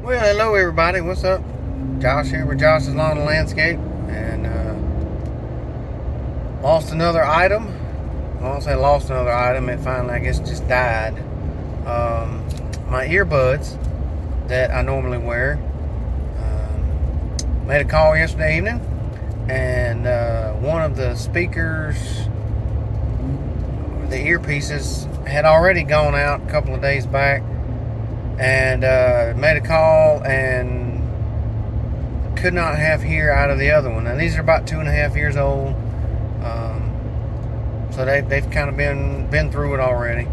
Well, hello everybody. What's up? Josh here with Josh's Lawn and Landscape, and lost another item. I won't say lost another item. It finally, I guess, just died. My earbuds that I normally wear. Made a call yesterday evening, and one of the speakers, the earpieces, had already gone out a couple of days back. And made a call and could not have hear out of the other one. Now these are about 2.5 years old, so they've kind of been through it already.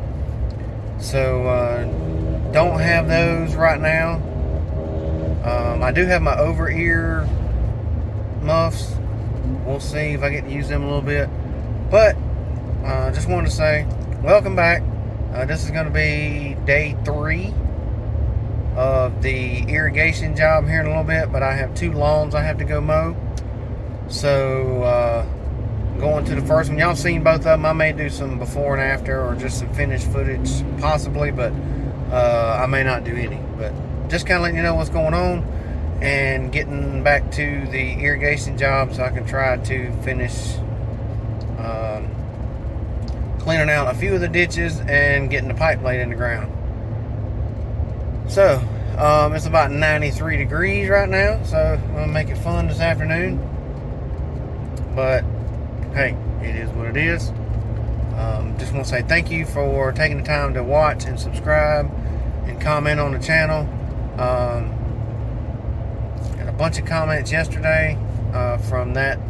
So don't have those right now. I do have my over ear muffs. We'll see if I get to use them a little bit. But just wanted to say welcome back. This is going to be day 3 of the irrigation job here in a little bit, but I have 2 lawns I have to go mow. So going to the first one, y'all seen both of them. I may do some before and after, or just some finished footage possibly, but I may not do any. But just kind of letting you know what's going on and getting back to the irrigation job so I can try to finish cleaning out a few of the ditches and getting the pipe laid in the ground. So, it's about 93 degrees right now, so I'm going to make it fun this afternoon. But, hey, it is what it is. Just want to say thank you for taking the time to watch and subscribe and comment on the channel. Had a bunch of comments yesterday from that,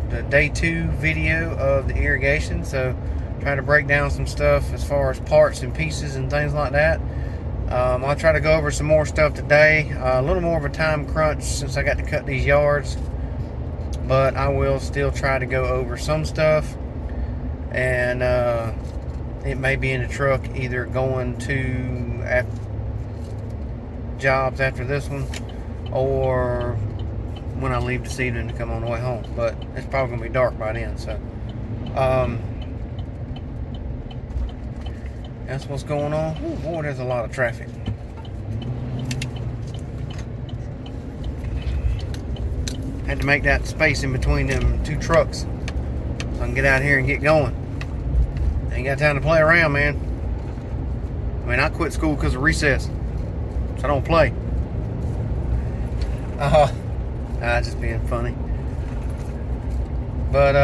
the day 2 video of the irrigation. So, trying to break down some stuff as far as parts and pieces and things like that. I'll try to go over some more stuff today. A little more of a time crunch since I got to cut these yards, but I will still try to go over some stuff. And it may be in the truck, either going to jobs after this one, or when I leave this evening to come on the way home. But it's probably going to be dark by then, so that's what's going on. Ooh, boy, there's a lot of traffic. Had to make that space in between them 2 trucks so I can get out here and get going. Ain't got time to play around, man. I mean, I quit school because of recess, so I don't play. Just being funny. But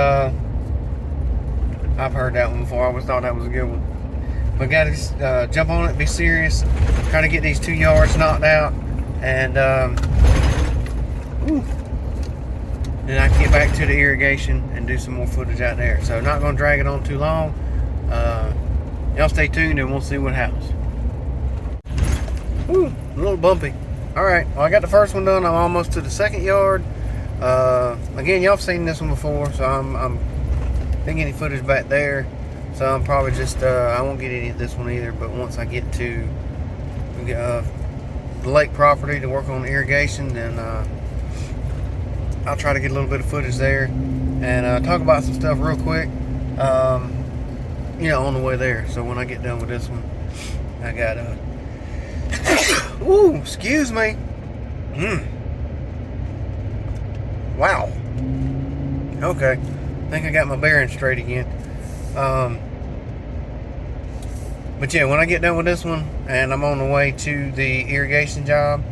I've heard that one before. I always thought that was a good one. But gotta jump on it, be serious, try to get these 2 yards knocked out, and then I can get back to the irrigation and do some more footage out there. So not gonna drag it on too long. Y'all stay tuned and we'll see what happens. Ooh, a little bumpy. Alright, well, I got the first one done. I'm almost to the 2nd yard. Again, y'all have seen this one before, so I'm didn't get any footage back there. So I'm probably just, I won't get any of this one either, but once I get to the lake property to work on irrigation, then I'll try to get a little bit of footage there and talk about some stuff real quick, on the way there. So when I get done with this one, I got, ooh, excuse me. Wow. Okay. I think I got my bearings straight again. But yeah, when I get done with this one and I'm on the way to the irrigation job,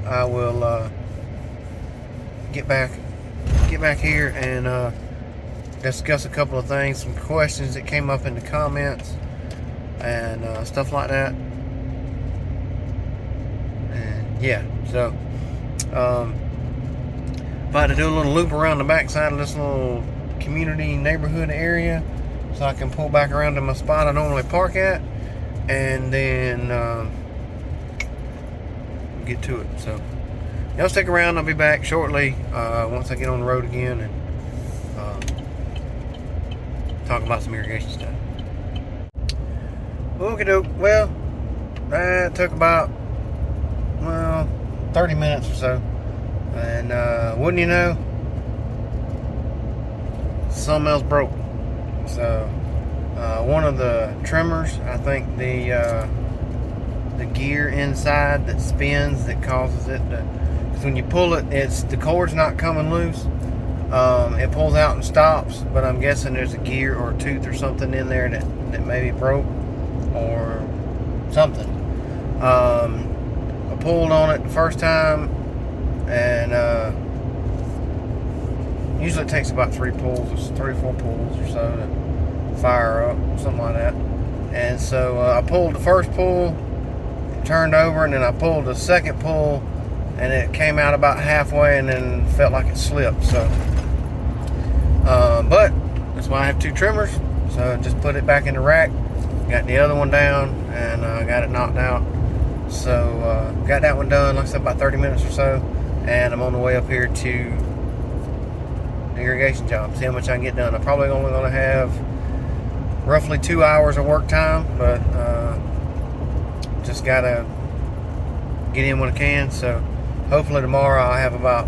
I will get back here and discuss a couple of things, some questions that came up in the comments and stuff like that. And yeah, so about to do a little loop around the backside of this little community neighborhood area, so I can pull back around to my spot I normally park at, and then get to it. So y'all stick around. I'll be back shortly once I get on the road again and talk about some irrigation stuff. Okie doke. Well, that took about 30 minutes or so, and wouldn't you know, something else broke. So one of the trimmers, I think the the gear inside that spins that causes it to. Because when you pull it, the cord's not coming loose. It pulls out and stops, but I'm guessing there's a gear or a tooth or something in there that maybe broke or something. I pulled on it the first time, and usually it takes about 3 or 4 pulls or so to fire up, something like that. And so I pulled the first pull, it turned over, and then I pulled the second pull, and it came out about halfway, and then felt like it slipped. So, but that's why I have 2 trimmers. So just put it back in the rack, got the other one down, and got it knocked out. So got that one done, like I said, about 30 minutes or so, and I'm on the way up here to the irrigation job, see how much I can get done. I'm probably only going to have roughly 2 hours of work time, but just gotta get in when I can. So hopefully tomorrow I'll have about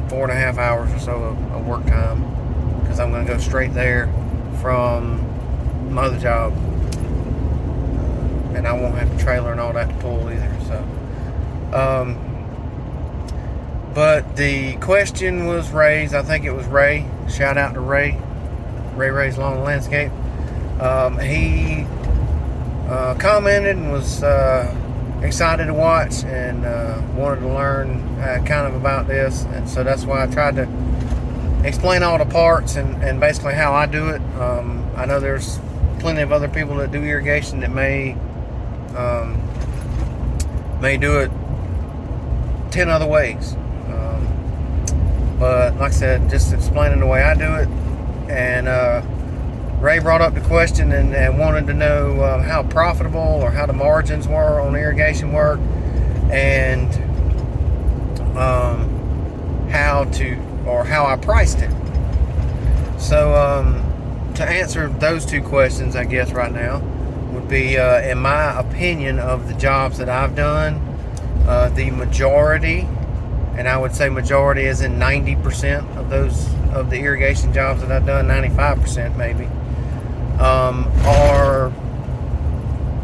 4.5 hours or so of work time, because I'm going to go straight there from my other job, and I won't have the trailer and all that to pull either. So but the question was raised, I think it was Ray, shout out to Ray's Lawn Landscape. He commented and was excited to watch, and wanted to learn kind of about this, and so that's why I tried to explain all the parts and basically how I do it. I know there's plenty of other people that do irrigation that may do it 10 other ways, but like I said, just explaining the way I do it. And Ray brought up the question and wanted to know how profitable or how the margins were on irrigation work, and how I priced it. So to answer those 2 questions, I guess right now would be, in my opinion of the jobs that I've done, the majority, and I would say majority is in 90% of the irrigation jobs that I've done, 95% maybe, are,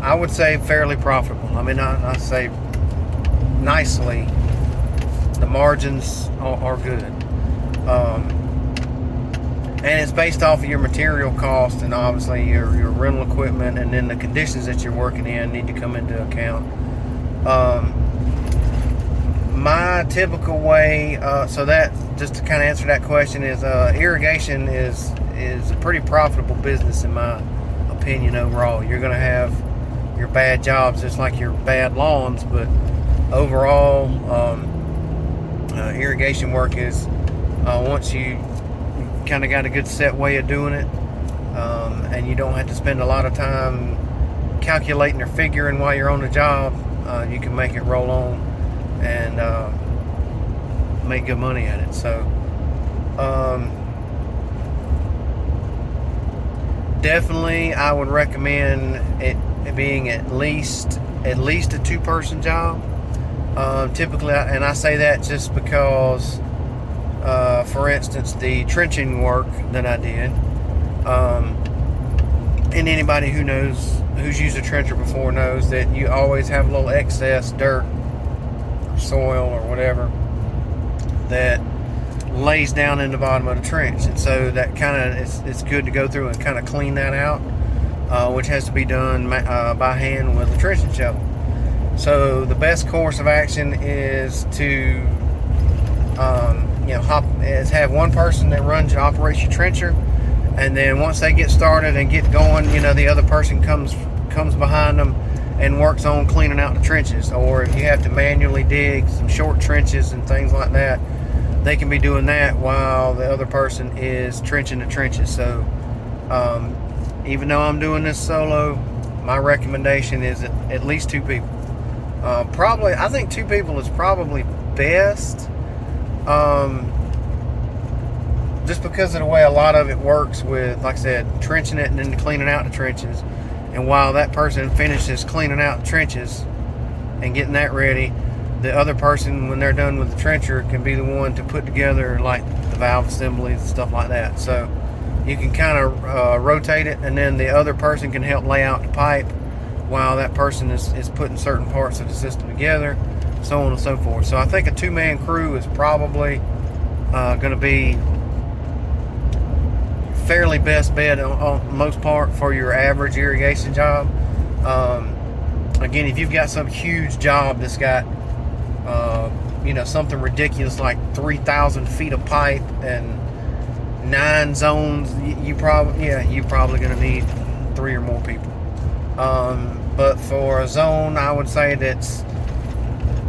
I would say, fairly profitable. I mean, I say nicely, the margins are good. And it's based off of your material cost, and obviously your rental equipment, and then the conditions that you're working in need to come into account. My typical way, so that, just to kind of answer that question, is irrigation is a pretty profitable business in my opinion overall. You're going to have your bad jobs just like your bad lawns, but overall, irrigation work is, once you kind of got a good set way of doing it, and you don't have to spend a lot of time calculating or figuring while you're on the job, you can make it roll on and make good money at it. So definitely I would recommend it being at least a 2-person job. Typically, and I say that just because, for instance, the trenching work that I did, and anybody who's used a trencher before knows that you always have a little excess dirt, soil, or whatever that lays down in the bottom of the trench, and so that kind of it's good to go through and kind of clean that out, which has to be done by hand with a trenching shovel. So the best course of action is to have one person that operates your trencher, and then once they get started and get going, the other person comes behind them and works on cleaning out the trenches. Or if you have to manually dig some short trenches and things like that, they can be doing that while the other person is trenching the trenches. So even though I'm doing this solo, my recommendation is at least 2 people. I think 2 people is probably best, just because of the way a lot of it works with, like I said, trenching it and then cleaning out the trenches. And while that person finishes cleaning out the trenches and getting that ready, the other person, when they're done with the trencher, can be the one to put together like the valve assemblies and stuff like that. So you can kind of rotate it, and then the other person can help lay out the pipe while that person is putting certain parts of the system together, so on and so forth. So I think a 2-man crew is probably going to be fairly best bet on most part for your average irrigation job. Again, if you've got some huge job that's got something ridiculous like 3,000 feet of pipe and 9 zones, you're probably going to need 3 or more people. But for a zone, I would say that's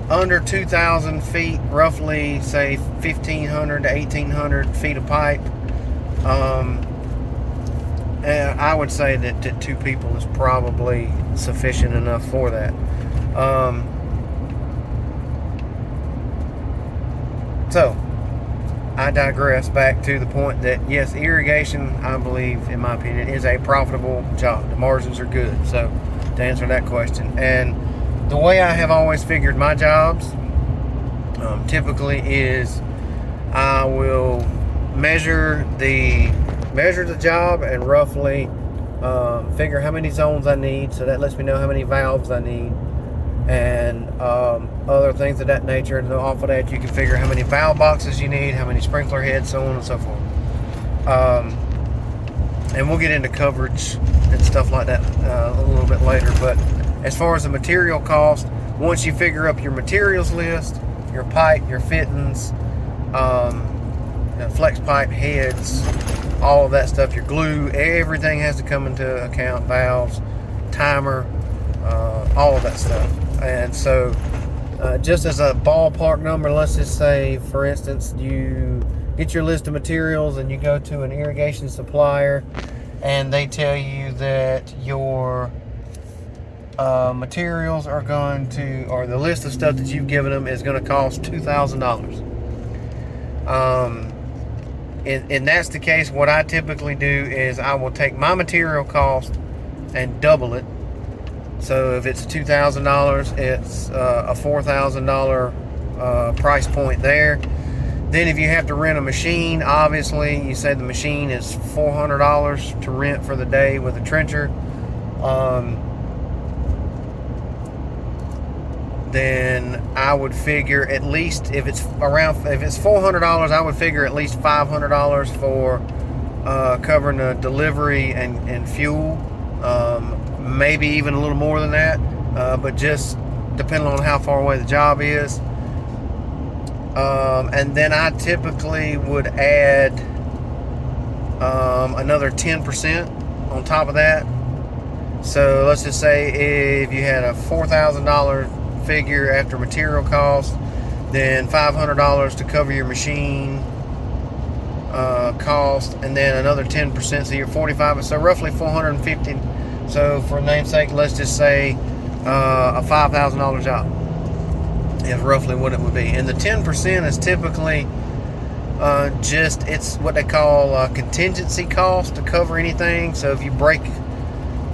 under 2,000 feet, roughly say 1,500 to 1,800 feet of pipe. And I would say that 2 people is probably sufficient enough for that. So I digress back to the point that yes, irrigation, I believe, in my opinion, is a profitable job. The margins are good. So to answer that question, and the way I have always figured my jobs typically is I will measure the job and roughly figure how many zones I need, so that lets me know how many valves I need and other things of that nature. And off of that, you can figure how many valve boxes you need, how many sprinkler heads, so on and so forth. And we'll get into coverage and stuff like that a little bit later. But as far as the material cost, once you figure up your materials list, your pipe, your fittings, flex pipe heads, all of that stuff, your glue, everything has to come into account, valves, timer, all of that stuff. And so just as a ballpark number, let's just say, for instance, you get your list of materials and you go to an irrigation supplier and they tell you that your materials are going to, or the list of stuff that you've given them is going to cost $2,000. And that's the case, what I typically do is I will take my material cost and double it. So if it's $2,000, it's a $4,000 price point there. Then if you have to rent a machine, obviously you say the machine is $400 to rent for the day with a trencher. Then I would figure at least, if it's $400, I would figure at least $500 for covering the delivery and fuel. Maybe even a little more than that, but just depending on how far away the job is. And then I typically would add another 10% on top of that. So let's just say if you had a $4,000 figure after material cost, then $500 to cover your machine cost, and then another 10%, so you're 45, so roughly 450. So for namesake, let's just say a $5,000 job is roughly what it would be. And the 10% is typically it's what they call contingency cost to cover anything. So if you break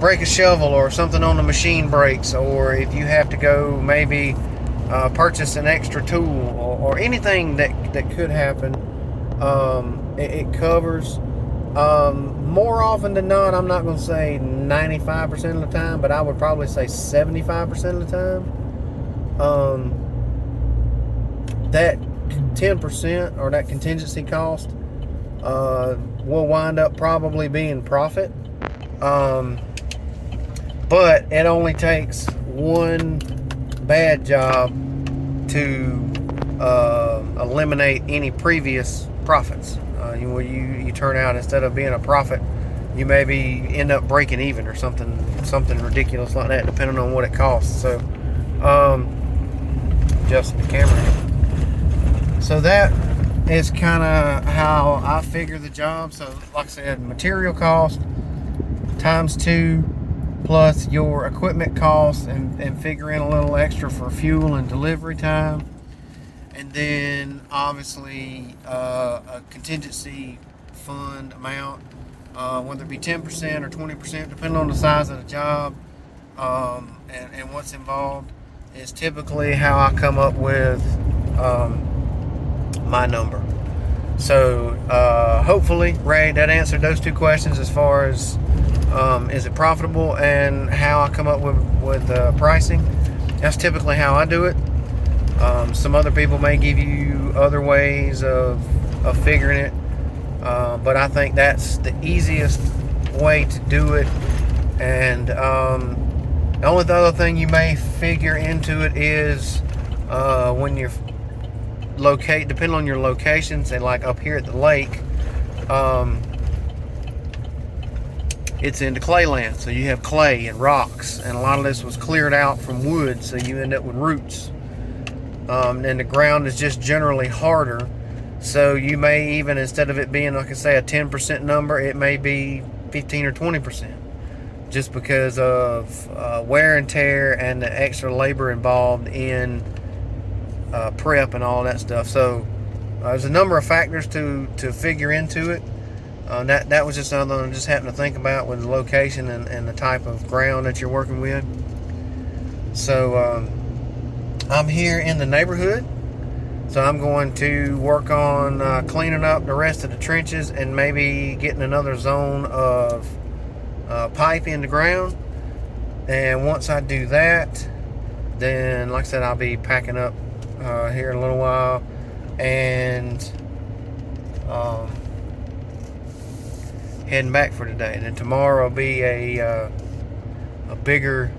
a shovel or something on the machine breaks, or if you have to go maybe purchase an extra tool or anything that could happen, it covers. More often than not, I'm not going to say 95% of the time, but I would probably say 75% of the time. That 10% or that contingency cost will wind up probably being profit. But it only takes one bad job to eliminate any previous profits. You turn out, instead of being a profit, you maybe end up breaking even or something ridiculous like that, depending on what it costs. So adjusting the camera. So that is kind of how I figure the job. So like I said, material cost times 2 plus your equipment cost, and figure in a little extra for fuel and delivery time. And then obviously a contingency fund amount, whether it be 10% or 20%, depending on the size of the job and what's involved, is typically how I come up with my number. So hopefully, Ray, that answered those 2 questions as far as Is it profitable, and how I come up with pricing. That's typically how I do it. Some other people may give you other ways of figuring it, but I think that's the easiest way to do it. And the only other thing you may figure into it is when you're depending on your location, say like up here at the lake, it's into clay land, so you have clay and rocks, and a lot of this was cleared out from wood, so you end up with roots. And the ground is just generally harder, so you may even, instead of it being, like I say, a 10% number, it may be 15 or 20%, just because of wear and tear and the extra labor involved in prep and all that stuff. So there's a number of factors to figure into it. That was just something I just happened to think about with the location and the type of ground that you're working with. So I'm here in the neighborhood, so I'm going to work on cleaning up the rest of the trenches and maybe getting another zone of pipe in the ground. And once I do that, then like I said, I'll be packing up here in a little while, and heading back for today. And then tomorrow will be a bigger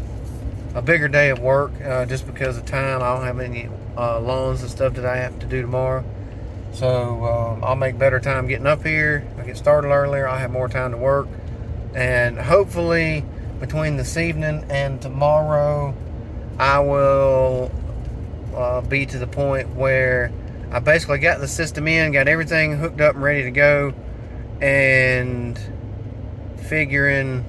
day of work, just because of time. I don't have any lawns and stuff that I have to do tomorrow, so I'll make better time getting up here. I get started earlier, I'll have more time to work, and hopefully between this evening and tomorrow I will be to the point where I basically got the system in, got everything hooked up and ready to go, and figuring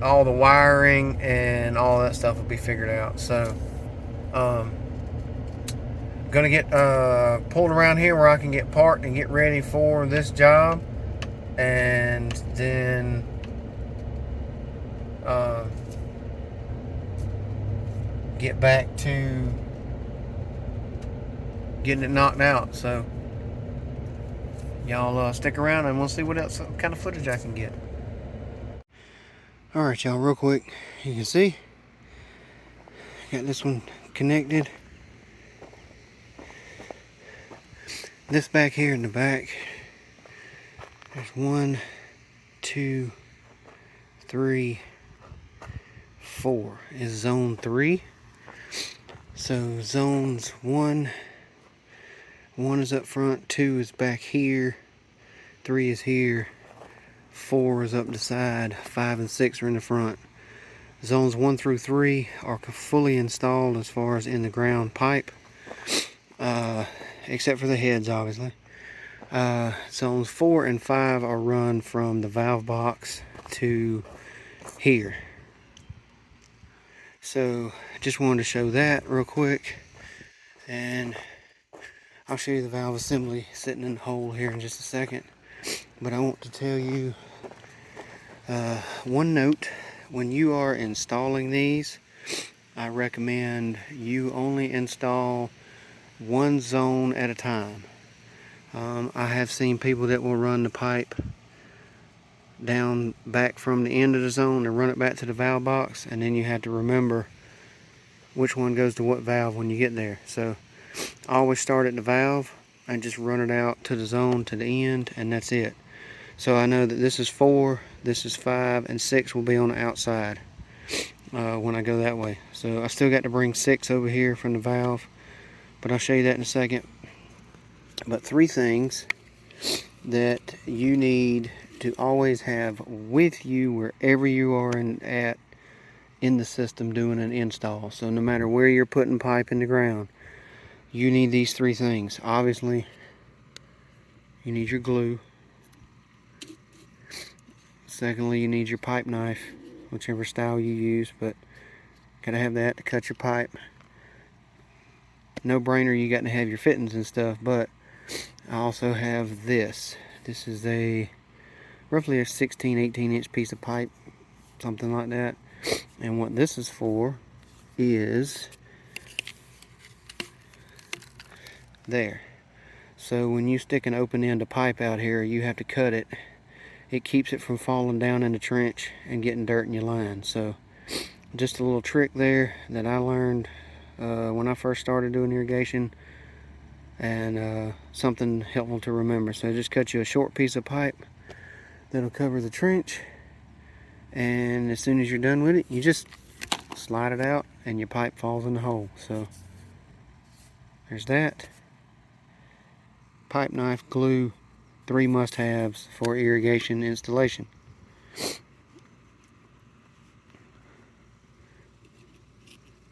all the wiring and all that stuff will be figured out. So gonna get pulled around here where I can get parked and get ready for this job, and then get back to getting it knocked out. So y'all stick around and we'll see what else kind of footage I can get. Alright y'all, real quick, you can see got this one connected. This back here in the back, there's 1, 2, 3, 4 is zone 3. So zones 1 is up front, 2 is back here, 3 is here, 4 is up the side, 5 and 6 are in the front. Zones 1 through 3 are fully installed as far as in the ground pipe, except for the heads, obviously. Zones 4 and 5 are run from the valve box to here. So just wanted to show that real quick, and I'll show you the valve assembly sitting in the hole here in just a second. But I want to tell you one note: when you are installing these, I recommend you only install one zone at a time. I have seen people that will run the pipe down back from the end of the zone and run it back to the valve box, and then you have to remember which one goes to what valve when you get there. So I always start at the valve and just run it out to the zone to the end, and that's it. So I know that this is 4, this is 5, and 6 will be on the outside when I go that way. So I still got to bring 6 over here from the valve, but I'll show you that in a second. But 3 things that you need to always have with you wherever you are at in the system doing an install. So no matter where you're putting pipe in the ground, you need these 3 things. Obviously, you need your glue. Secondly, you need your pipe knife, whichever style you use, but gotta have that to cut your pipe. No brainer, you got to have your fittings and stuff, but I also have this. This is roughly a 16-18 inch piece of pipe, something like that. And what this is for is there. So when you stick an open end of pipe out here, you have to cut it. It keeps it from falling down in the trench and getting dirt in your line. So just a little trick there that I learned when I first started doing irrigation, and something helpful to remember. So just cut you a short piece of pipe that'll cover the trench, and as soon as you're done with it, you just slide it out and your pipe falls in the hole. So there's that. Pipe, knife, glue, 3 must-haves for irrigation installation.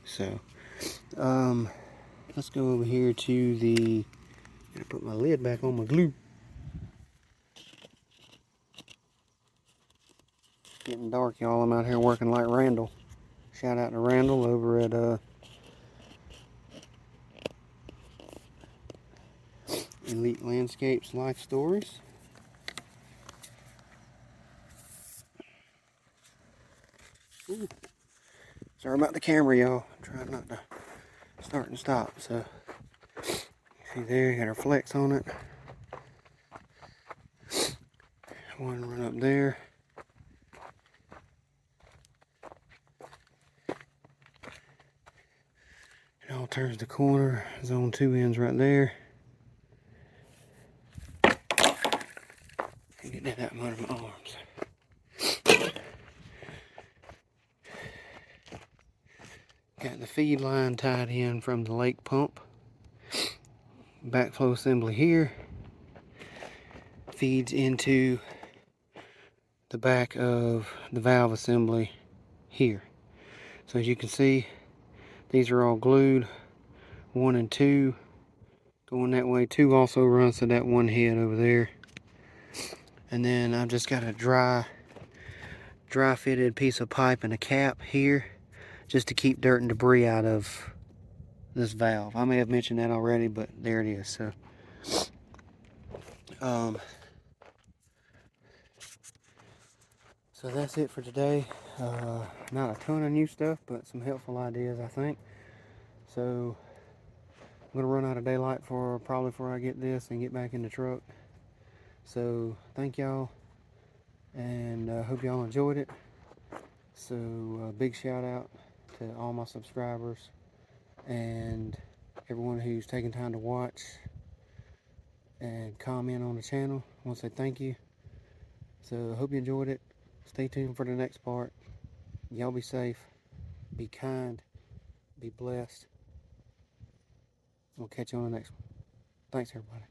So let's go over here to the, gotta put my lid back on my glue. Getting dark, y'all. I'm out here working like Randall. Shout out to Randall over at Elite Landscapes Life Stories. Ooh. Sorry about the camera, y'all. Trying not to start and stop. So, see there, got our flex on it. One run up there. It all turns the corner. It's on 2 ends right there. Get that out of my arms. Got the feed line tied in from the lake pump. Backflow assembly here. Feeds into the back of the valve assembly here. So as you can see, these are all glued. 1 and 2 going that way. 2 also runs to that one head over there. And then I've just got a dry fitted piece of pipe and a cap here, just to keep dirt and debris out of this valve. I may have mentioned that already, but there it is. So so that's it for today. Not a ton of new stuff, but some helpful ideas, I think. So I'm gonna run out of daylight probably before I get this and get back in the truck. So thank y'all, and hope y'all enjoyed it. So big shout out to all my subscribers and everyone who's taken time to watch and comment on the channel. I want to say thank you. So I hope you enjoyed it. Stay tuned for the next part. Y'all be safe, be kind, be blessed. We'll catch you on the next one. Thanks, everybody.